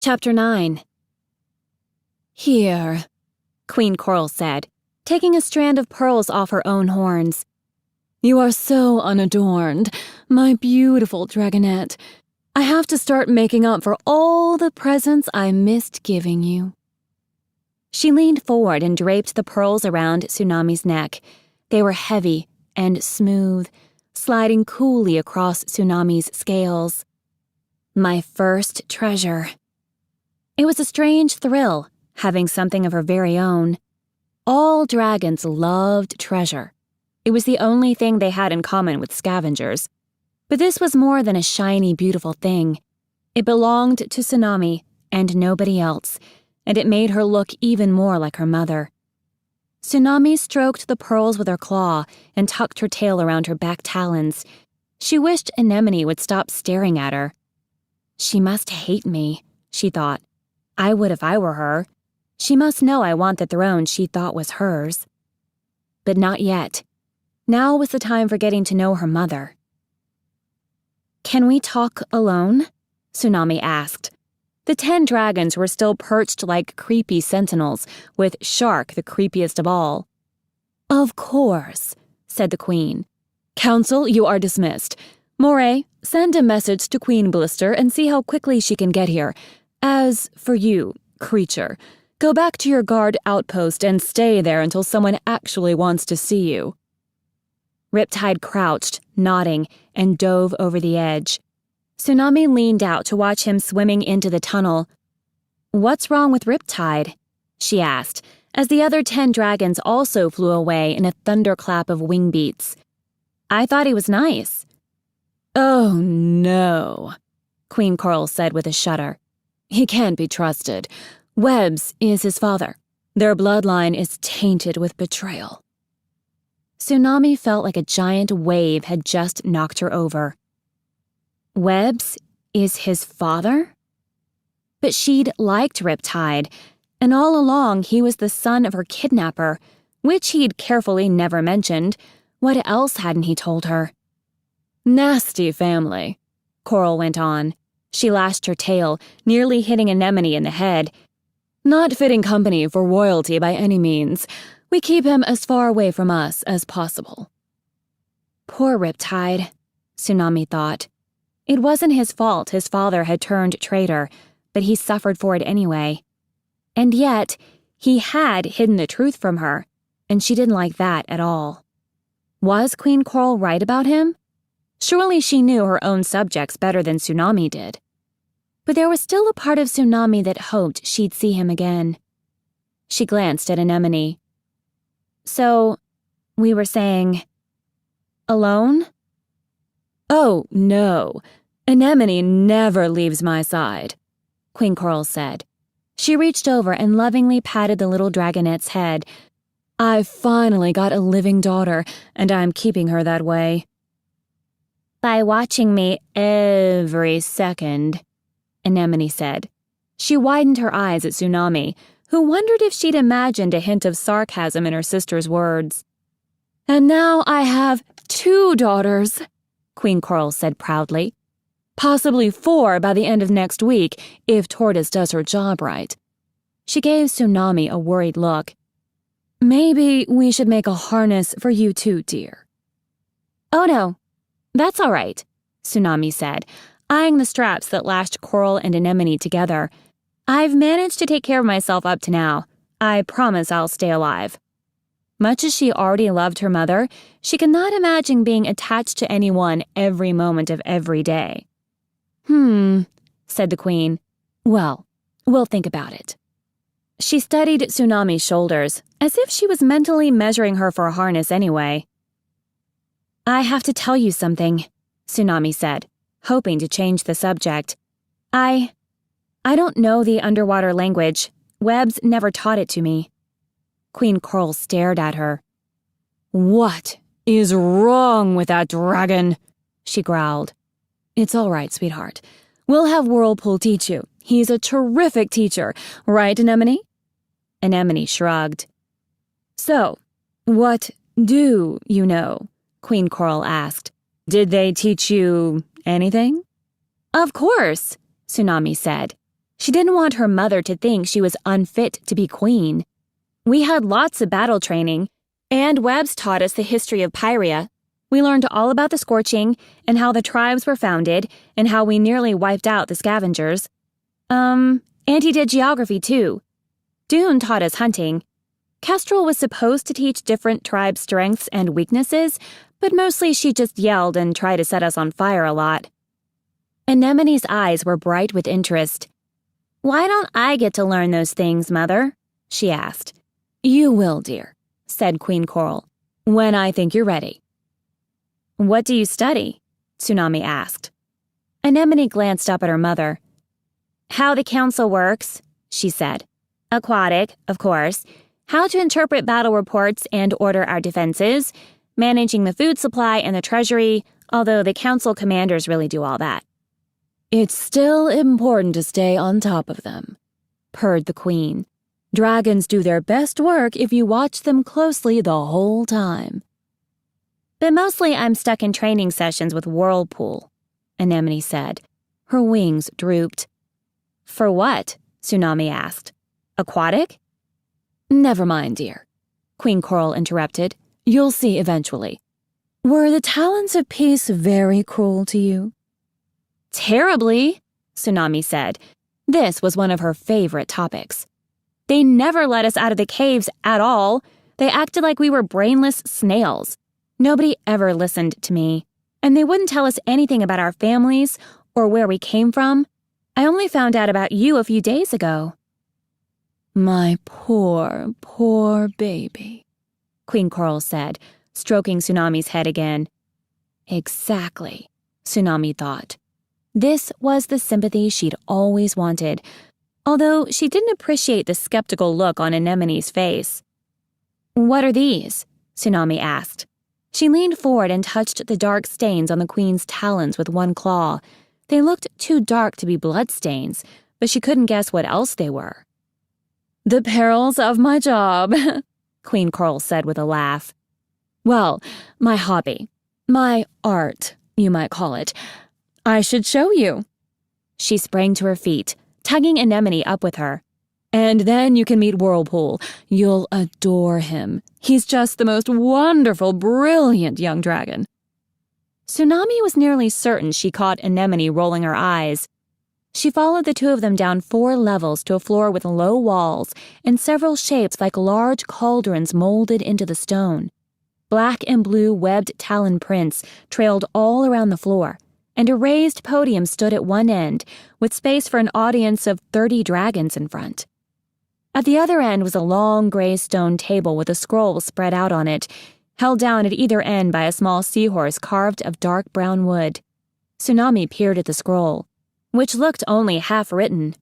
Chapter 9. Here, Queen Coral said, taking a strand of pearls off her own horns. You are so unadorned, my beautiful dragonette. I have to start making up for all the presents I missed giving you. She leaned forward and draped the pearls around Tsunami's neck. They were heavy and smooth, sliding coolly across Tsunami's scales. My first treasure. It was a strange thrill, having something of her very own. All dragons loved treasure. It was the only thing they had in common with scavengers. But this was more than a shiny, beautiful thing. It belonged to Tsunami and nobody else, and it made her look even more like her mother. Tsunami stroked the pearls with her claw and tucked her tail around her back talons. She wished Anemone would stop staring at her. She must hate me, she thought. I would if I were her. She must know I want the throne she thought was hers. But not yet. Now was the time for getting to know her mother. Can we talk alone? Tsunami asked. The 10 dragons were still perched like creepy sentinels, with Shark the creepiest of all. Of course, said the queen. Council, you are dismissed. Moray, send a message to Queen Blister and see how quickly she can get here. As for you, creature, go back to your guard outpost and stay there until someone actually wants to see you. Riptide crouched, nodding, and dove over the edge. Tsunami leaned out to watch him swimming into the tunnel. What's wrong with Riptide? She asked, as the other 10 dragons also flew away in a thunderclap of wing beats. I thought he was nice. Oh, no, Queen Coral said with a shudder. He can't be trusted. Webbs is his father. Their bloodline is tainted with betrayal. Tsunami felt like a giant wave had just knocked her over. Webbs is his father? But she'd liked Riptide, and all along he was the son of her kidnapper, which he'd carefully never mentioned. What else hadn't he told her? Nasty family, Coral went on. She lashed her tail, nearly hitting Anemone in the head. Not fitting company for royalty by any means. We keep him as far away from us as possible. Poor Riptide, Tsunami thought. It wasn't his fault his father had turned traitor, but he suffered for it anyway. And yet, he had hidden the truth from her, and she didn't like that at all. Was Queen Coral right about him? Surely she knew her own subjects better than Tsunami did. But there was still a part of Tsunami that hoped she'd see him again. She glanced at Anemone. So, we were saying, alone? Oh, no. Anemone never leaves my side, Queen Coral said. She reached over and lovingly patted the little dragonette's head. I finally got a living daughter, and I'm keeping her that way. By watching me every second, Anemone said. She widened her eyes at Tsunami, who wondered if she'd imagined a hint of sarcasm in her sister's words. And now I have 2 daughters, Queen Coral said proudly. Possibly 4 by the end of next week, if Tortoise does her job right. She gave Tsunami a worried look. Maybe we should make a harness for you too, dear. Oh no, that's all right, Tsunami said, eyeing the straps that lashed Coral and Anemone together. I've managed to take care of myself up to now. I promise I'll stay alive. Much as she already loved her mother, she could not imagine being attached to anyone every moment of every day. Said the queen. Well, we'll think about it. She studied Tsunami's shoulders, as if she was mentally measuring her for a harness anyway. I have to tell you something, Tsunami said, hoping to change the subject. I don't know the underwater language. Webbs never taught it to me. Queen Coral stared at her. What is wrong with that dragon? She growled. It's all right, sweetheart. We'll have Whirlpool teach you. He's a terrific teacher, right, Anemone? Anemone shrugged. So, what do you know? Queen Coral asked. Did they teach you anything? Of course, Tsunami said. She didn't want her mother to think she was unfit to be queen. We had lots of battle training, and Webbs taught us the history of Pyria. We learned all about the Scorching and how the tribes were founded and how we nearly wiped out the scavengers. And he did geography too. Dune taught us hunting. Kestrel was supposed to teach different tribes' strengths and weaknesses, but mostly she just yelled and tried to set us on fire a lot. Anemone's eyes were bright with interest. "Why don't I get to learn those things, Mother?" she asked. "You will, dear," said Queen Coral, "when I think you're ready." "What do you study?" Tsunami asked. Anemone glanced up at her mother. "How the council works," she said. "Aquatic, of course. How to interpret battle reports and order our defenses. Managing the food supply and the treasury, although the council commanders really do all that." "It's still important to stay on top of them," purred the queen. "Dragons do their best work if you watch them closely the whole time." "But mostly I'm stuck in training sessions with Whirlpool," Anemone said. Her wings drooped. "For what?" Tsunami asked. "Aquatic?" "Never mind, dear," Queen Coral interrupted. "You'll see eventually. Were the Talons of Peace very cruel to you?" "Terribly," Tsunami said. This was one of her favorite topics. "They never let us out of the caves at all. They acted like we were brainless snails. Nobody ever listened to me. And they wouldn't tell us anything about our families or where we came from. I only found out about you a few days ago." "My poor, poor baby," Queen Coral said, stroking Tsunami's head again. Exactly, Tsunami thought. This was the sympathy she'd always wanted, although she didn't appreciate the skeptical look on Anemone's face. "What are these?" Tsunami asked. She leaned forward and touched the dark stains on the queen's talons with one claw. They looked too dark to be bloodstains, but she couldn't guess what else they were. "The perils of my job," Queen Coral said with a laugh. "Well, my hobby. My art, you might call it. I should show you." She sprang to her feet, tugging Anemone up with her. "And then you can meet Whirlpool. You'll adore him. He's just the most wonderful, brilliant young dragon." Tsunami was nearly certain she caught Anemone rolling her eyes. She followed the two of them down 4 levels to a floor with low walls and several shapes like large cauldrons molded into the stone. Black and blue webbed talon prints trailed all around the floor, and a raised podium stood at one end with space for an audience of 30 dragons in front. At the other end was a long gray stone table with a scroll spread out on it, held down at either end by a small seahorse carved of dark brown wood. Tsunami peered at the scroll, which looked only half-written.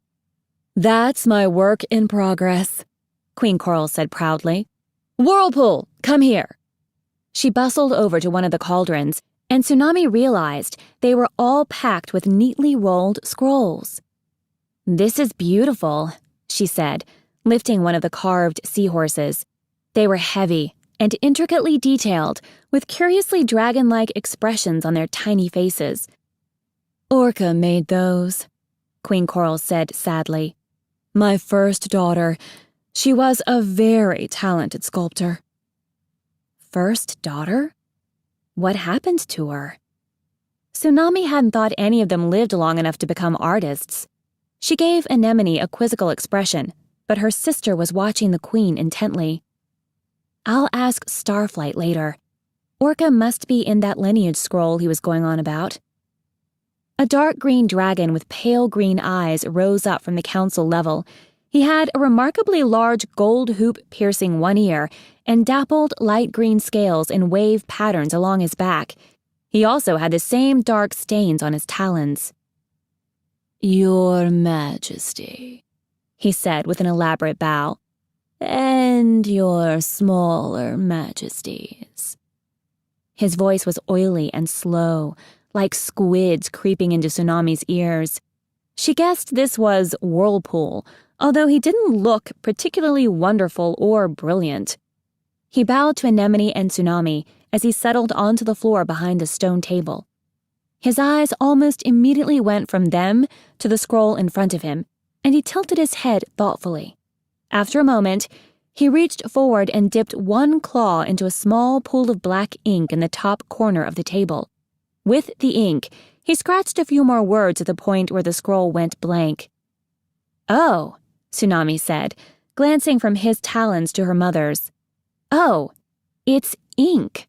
"That's my work in progress," Queen Coral said proudly. "Whirlpool, come here." She bustled over to one of the cauldrons, and Tsunami realized they were all packed with neatly rolled scrolls. "This is beautiful," she said, lifting one of the carved seahorses. They were heavy and intricately detailed, with curiously dragon-like expressions on their tiny faces. "Orca made those," Queen Coral said sadly. "My first daughter. She was a very talented sculptor." First daughter? What happened to her? Tsunami hadn't thought any of them lived long enough to become artists. She gave Anemone a quizzical expression, but her sister was watching the queen intently. "I'll ask Starflight later. Orca must be in that lineage scroll he was going on about." A dark green dragon with pale green eyes rose up from the council level. He had a remarkably large gold hoop piercing one ear and dappled light green scales in wave patterns along his back. He also had the same dark stains on his talons. "Your Majesty," he said with an elaborate bow. "And your smaller majesties." His voice was oily and slow, like squids creeping into Tsunami's ears. She guessed this was Whirlpool, although he didn't look particularly wonderful or brilliant. He bowed to Anemone and Tsunami as he settled onto the floor behind the stone table. His eyes almost immediately went from them to the scroll in front of him, and he tilted his head thoughtfully. After a moment, he reached forward and dipped one claw into a small pool of black ink in the top corner of the table. With the ink, he scratched a few more words at the point where the scroll went blank. "Oh," Tsunami said, glancing from his talons to her mother's. "Oh, it's ink."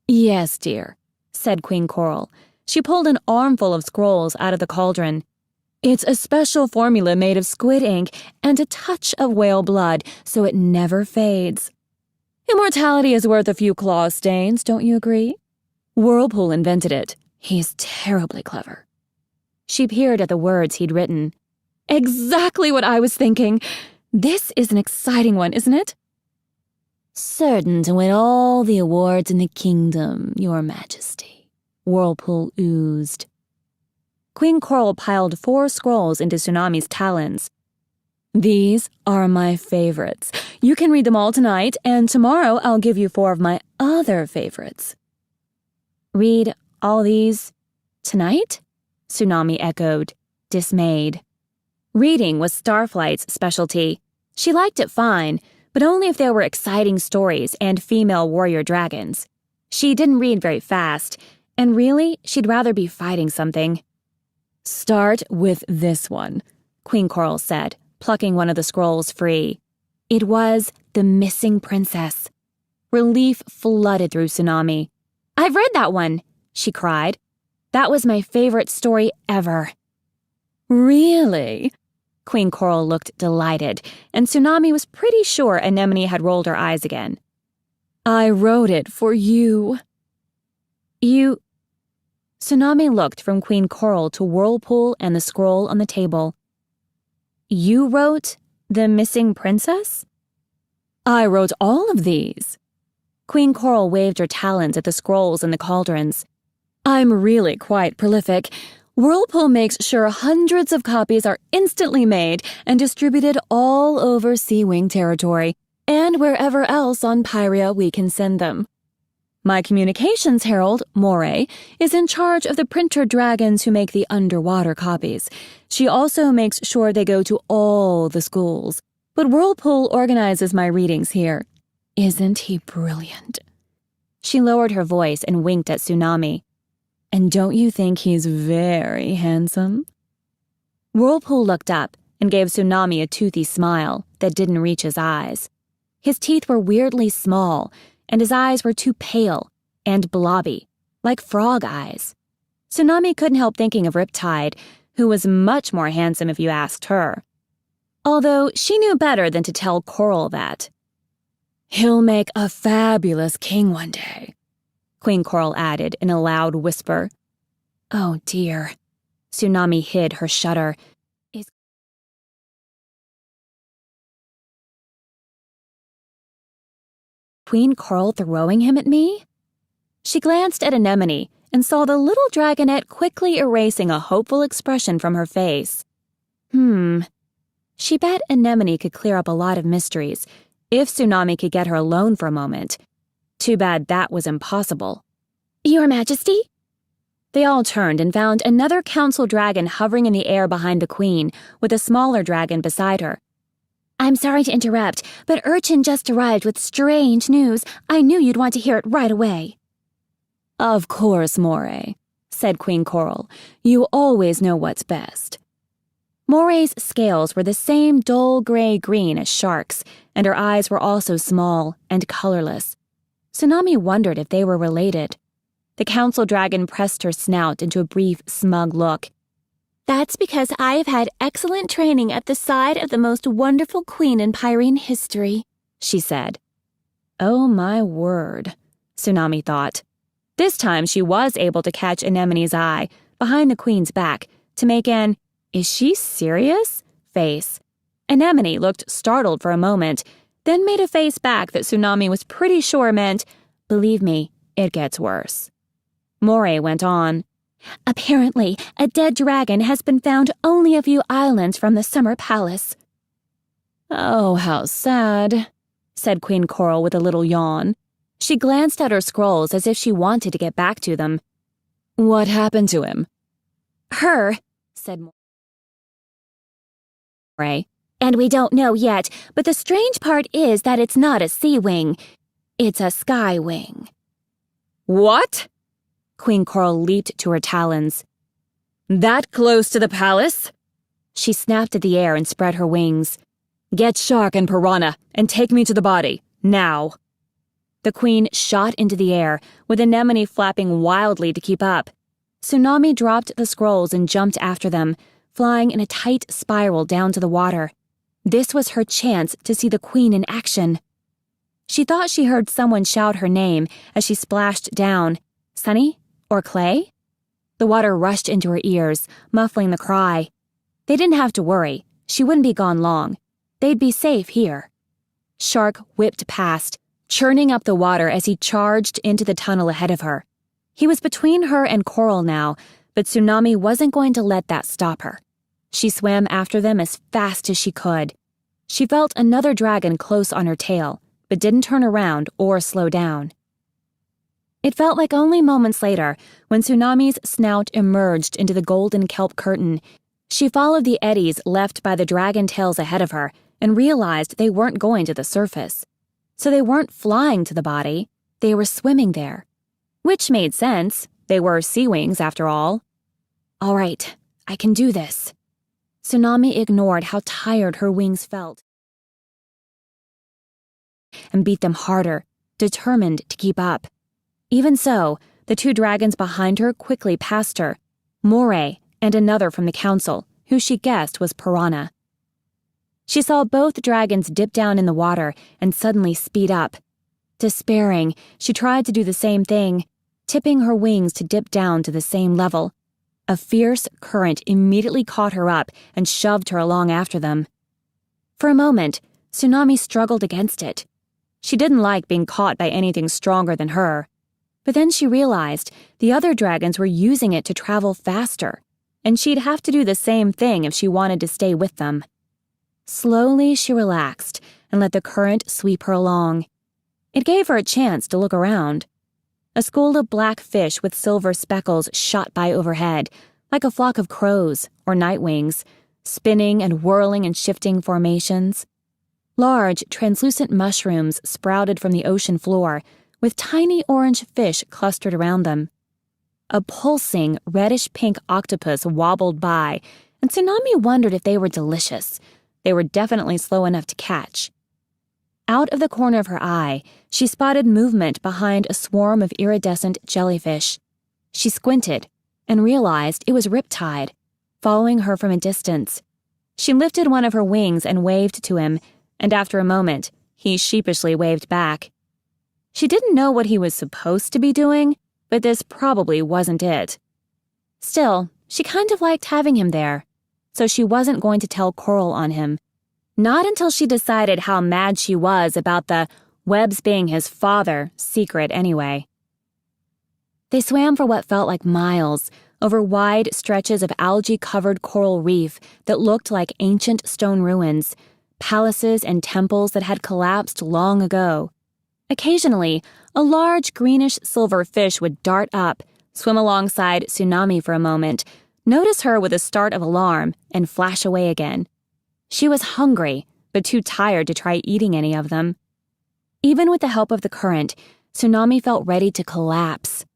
"Yes, dear," said Queen Coral. She pulled an armful of scrolls out of the cauldron. "It's a special formula made of squid ink and a touch of whale blood, so it never fades. Immortality is worth a few claw stains, don't you agree? Whirlpool invented it. He's terribly clever." She peered at the words he'd written. "Exactly what I was thinking. This is an exciting one, isn't it?" "Certain to win all the awards in the kingdom, Your Majesty," Whirlpool oozed. Queen Coral piled 4 scrolls into Tsunami's talons. "These are my favorites. You can read them all tonight, and tomorrow I'll give you 4 of my other favorites." "Read all these tonight?" Tsunami echoed, dismayed. Reading was Starflight's specialty. She liked it fine, but only if there were exciting stories and female warrior dragons. She didn't read very fast, and really, she'd rather be fighting something. "Start with this one," Queen Coral said, plucking one of the scrolls free. It was The Missing Princess. Relief flooded through Tsunami. "I've read that one," she cried. "That was my favorite story ever." "Really?" Queen Coral looked delighted, and Tsunami was pretty sure Anemone had rolled her eyes again. "I wrote it for you." "You—" Tsunami looked from Queen Coral to Whirlpool and the scroll on the table. "You wrote The Missing Princess?" "I wrote all of these." Queen Coral waved her talons at the scrolls in the cauldrons. "I'm really quite prolific. Whirlpool makes sure hundreds of copies are instantly made and distributed all over Sea Wing territory, and wherever else on Pyria we can send them. My communications herald, Moray, is in charge of the printer dragons who make the underwater copies. She also makes sure they go to all the schools. But Whirlpool organizes my readings here. Isn't he brilliant?" She lowered her voice and winked at Tsunami. "And don't you think he's very handsome?" Whirlpool looked up and gave Tsunami a toothy smile that didn't reach his eyes. His teeth were weirdly small, and his eyes were too pale and blobby, like frog eyes. Tsunami couldn't help thinking of Riptide, who was much more handsome if you asked her. Although she knew better than to tell Coral that. "He'll make a fabulous king one day," Queen Coral added in a loud whisper. "Oh dear." Tsunami hid her shudder. "Is Queen Coral throwing him at me?" She glanced at Anemone and saw the little dragonette quickly erasing a hopeful expression from her face. She bet Anemone could clear up a lot of mysteries if Tsunami could get her alone for a moment. Too bad that was impossible. "Your Majesty?" They all turned and found another council dragon hovering in the air behind the queen, with a smaller dragon beside her. "I'm sorry to interrupt, but Urchin just arrived with strange news. I knew you'd want to hear it right away." "Of course, Moray," said Queen Coral. "You always know what's best." Moray's scales were the same dull gray-green as Shark's, and her eyes were also small and colorless. Tsunami wondered if they were related. The council dragon pressed her snout into a brief, smug look. "That's because I have had excellent training at the side of the most wonderful queen in Pyrene history," she said. Oh my word, Tsunami thought. This time she was able to catch Anemone's eye, behind the queen's back, to make an "is she serious?" face. Anemone looked startled for a moment, then made a face back that Tsunami was pretty sure meant, "Believe me, it gets worse." Moray went on. "Apparently, a dead dragon has been found only a few islands from the Summer Palace." "Oh, how sad," said Queen Coral with a little yawn. She glanced at her scrolls as if she wanted to get back to them. "What happened to him?" "Her," said Moray. Moray. "And we don't know yet, but the strange part is that it's not a sea wing. It's a sky wing." "What?" Queen Coral leaped to her talons. "That close to the palace?" She snapped at the air and spread her wings. "Get Shark and Piranha and take me to the body, now." The queen shot into the air, with Anemone flapping wildly to keep up. Tsunami dropped the scrolls and jumped after them, flying in a tight spiral down to the water. This was her chance to see the queen in action. She thought she heard someone shout her name as she splashed down. Sunny? Or Clay? The water rushed into her ears, muffling the cry. They didn't have to worry. She wouldn't be gone long. They'd be safe here. Shark whipped past, churning up the water as he charged into the tunnel ahead of her. He was between her and Coral now, but Tsunami wasn't going to let that stop her. She swam after them as fast as she could. She felt another dragon close on her tail, but didn't turn around or slow down. It felt like only moments later, when Tsunami's snout emerged into the golden kelp curtain, she followed the eddies left by the dragon tails ahead of her and realized they weren't going to the surface. So they weren't flying to the body, they were swimming there. Which made sense. They were sea wings, after all. All right, I can do this. Tsunami ignored how tired her wings felt and beat them harder, determined to keep up. Even so, the two dragons behind her quickly passed her, Moray and another from the council, who she guessed was Piranha. She saw both dragons dip down in the water and suddenly speed up. Despairing, she tried to do the same thing, tipping her wings to dip down to the same level. A fierce current immediately caught her up and shoved her along after them. For a moment, Tsunami struggled against it. She didn't like being caught by anything stronger than her. But then she realized the other dragons were using it to travel faster, and she'd have to do the same thing if she wanted to stay with them. Slowly, she relaxed and let the current sweep her along. It gave her a chance to look around. A school of black fish with silver speckles shot by overhead, like a flock of crows or nightwings, spinning and whirling in shifting formations. Large, translucent mushrooms sprouted from the ocean floor, with tiny orange fish clustered around them. A pulsing, reddish-pink octopus wobbled by, and Tsunami wondered if they were delicious. They were definitely slow enough to catch. Out of the corner of her eye, she spotted movement behind a swarm of iridescent jellyfish. She squinted and realized it was Riptide, following her from a distance. She lifted one of her wings and waved to him, and after a moment, he sheepishly waved back. She didn't know what he was supposed to be doing, but this probably wasn't it. Still, she kind of liked having him there, so she wasn't going to tell Coral on him. Not until she decided how mad she was about the Webbs being his father secret anyway. They swam for what felt like miles, over wide stretches of algae-covered coral reef that looked like ancient stone ruins, palaces and temples that had collapsed long ago. Occasionally, a large greenish-silver fish would dart up, swim alongside Tsunami for a moment, notice her with a start of alarm, and flash away again. She was hungry, but too tired to try eating any of them. Even with the help of the current, Tsunami felt ready to collapse.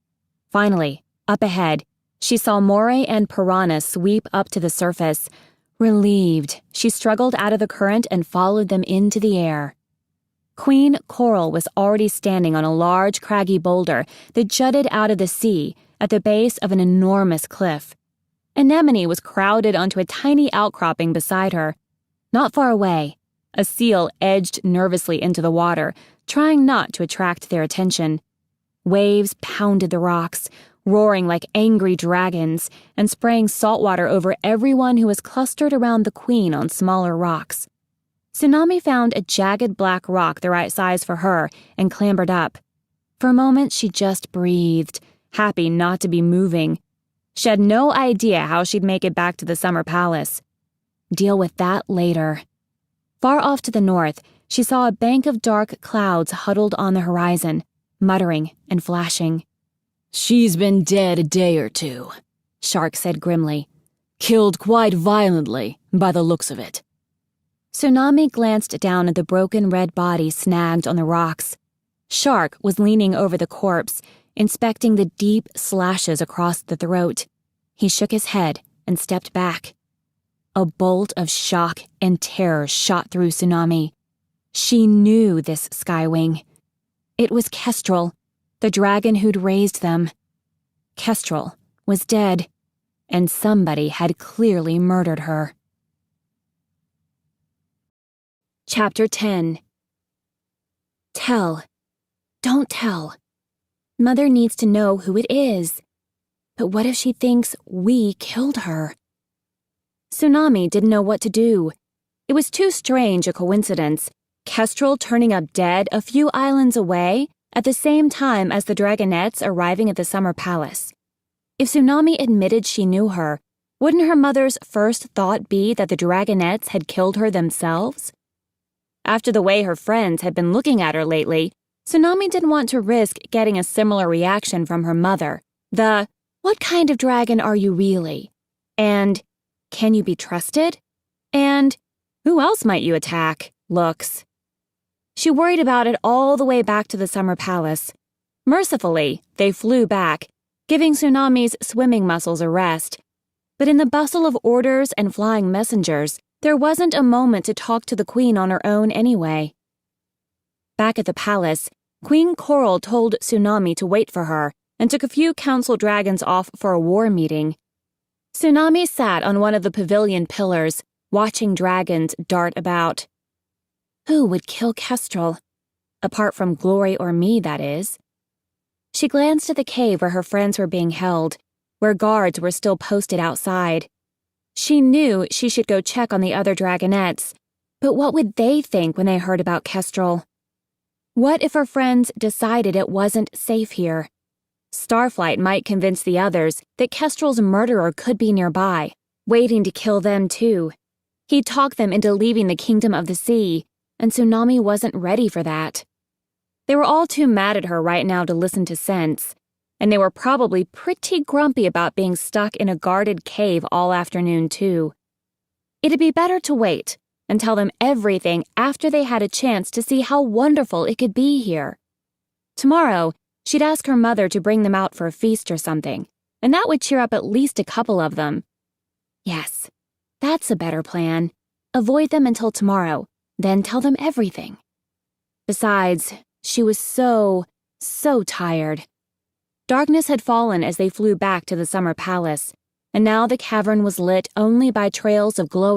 Finally, up ahead, she saw Moray and Piranha sweep up to the surface. Relieved, she struggled out of the current and followed them into the air. Queen Coral was already standing on a large, craggy boulder that jutted out of the sea at the base of an enormous cliff. Anemone was crowded onto a tiny outcropping beside her. Not far away, a seal edged nervously into the water, trying not to attract their attention. Waves pounded the rocks, roaring like angry dragons, and spraying salt water over everyone who was clustered around the queen on smaller rocks. Tsunami found a jagged black rock the right size for her and clambered up. For a moment, she just breathed, happy not to be moving. She had no idea how she'd make it back to the summer palace. Deal with that later. Far off to the north, she saw a bank of dark clouds huddled on the horizon, muttering and flashing. "She's been dead a day or two," Shark said grimly. "Killed quite violently, by the looks of it." Tsunami glanced down at the broken red body snagged on the rocks. Shark was leaning over the corpse, inspecting the deep slashes across the throat. He shook his head and stepped back. A bolt of shock and terror shot through Tsunami. She knew this Skywing. It was Kestrel, the dragon who'd raised them. Kestrel was dead, and somebody had clearly murdered her. Chapter 10. Tell. Don't tell. Mother needs to know who it is. But what if she thinks we killed her? Tsunami didn't know what to do. It was too strange a coincidence, Kestrel turning up dead a few islands away at the same time as the Dragonettes arriving at the Summer Palace. If Tsunami admitted she knew her, wouldn't her mother's first thought be that the Dragonettes had killed her themselves? After the way her friends had been looking at her lately, Tsunami didn't want to risk getting a similar reaction from her mother. The, "What kind of dragon are you really?" and "Can you be trusted?" and "Who else might you attack?" looks. She worried about it all the way back to the Summer Palace. Mercifully, they flew back, giving Tsunami's swimming muscles a rest. But in the bustle of orders and flying messengers, there wasn't a moment to talk to the Queen on her own anyway. Back at the palace, Queen Coral told Tsunami to wait for her and took a few council dragons off for a war meeting. Tsunami sat on one of the pavilion pillars, watching dragons dart about. Who would kill Kestrel? Apart from Glory or me, that is. She glanced at the cave where her friends were being held, where guards were still posted outside. She knew she should go check on the other dragonettes, but what would they think when they heard about Kestrel? What if her friends decided it wasn't safe here? Starflight might convince the others that Kestrel's murderer could be nearby, waiting to kill them too. He'd talk them into leaving the Kingdom of the Sea, and Tsunami wasn't ready for that. They were all too mad at her right now to listen to sense, and they were probably pretty grumpy about being stuck in a guarded cave all afternoon too. It'd be better to wait and tell them everything after they had a chance to see how wonderful it could be here. Tomorrow, she'd ask her mother to bring them out for a feast or something, and that would cheer up at least a couple of them. Yes, that's a better plan. Avoid them until tomorrow, then tell them everything. Besides, she was so tired. Darkness had fallen as they flew back to the Summer Palace, and now the cavern was lit only by trails of glowing